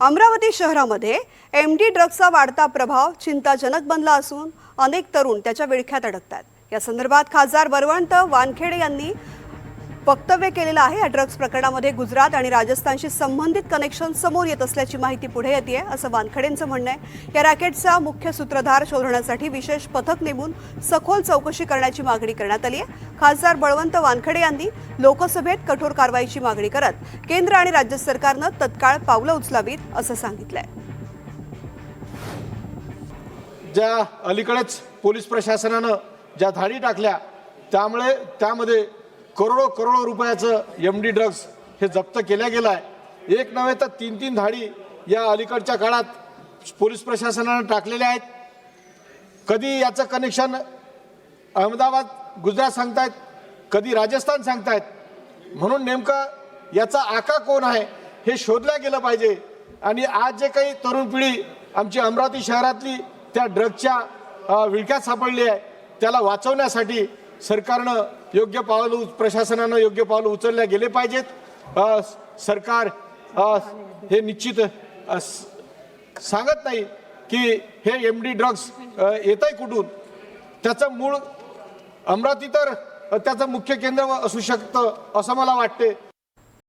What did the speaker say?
अमरावती शहरामध्ये एमडी ड्रग्सचा वाढता प्रभाव चिंताजनक बनला असून अनेक तरुण त्याच्या विळख्यात अडकतात। या संदर्भात खासदार बळवंत वानखेडे यांनी वक्तव्य केलेलं आहे। या ड्रग्स प्रकरणामध्ये गुजरात आणि राजस्थानशी संबंधित कनेक्शन समोर येत असल्याची माहिती पुढे येते असं वानखेडेंचं म्हणणं आहे। या रॅकेटचा मुख्य सूत्रधार शोधण्यासाठी विशेष पथक नेमून सखोल चौकशी करण्याची मागणी करण्यात आली आहे। खासदार बळवंत वानखेडे यांनी लोकसभेत कठोर कारवाईची मागणी करत केंद्र आणि राज्य सरकारनं तत्काळ पावलं उचलावीत असं सांगितलंय। ज्या अलीकडेच पोलीस प्रशासनानं ज्या धाडी टाकल्या त्यामध्ये करोडो रुपयाचं एमडी ड्रग्स हे जप्त केल्या गेलं आहे। एक नव्हे तर तीन धाडी या अलीकडच्या काळात पोलीस प्रशासनानं टाकलेल्या आहेत। कधी याचं कनेक्शन अहमदाबाद गुजरात सांगतायत, कधी राजस्थान सांगतायत। म्हणून नेमका याचा आका कोण आहे हे शोधल्या गेलं पाहिजे। आणि आज जे काही तरुण पिढी आमची अमरावती शहरातली त्या ड्रग्सच्या विळख्यात सापडली आहे, त्याला वाचवण्यासाठी सरकारनं योग्य पावलं, प्रशासनानं योग्य पावलं उचलल्या गेले पाहिजेत। सरकार हे निश्चित सांगत नाही की हे एमडी ड्रग्स येत आहे कुठून। त्याचं मूळ अमरावती तर त्याचं मुख्य केंद्र असू शकतं असं मला वाटते।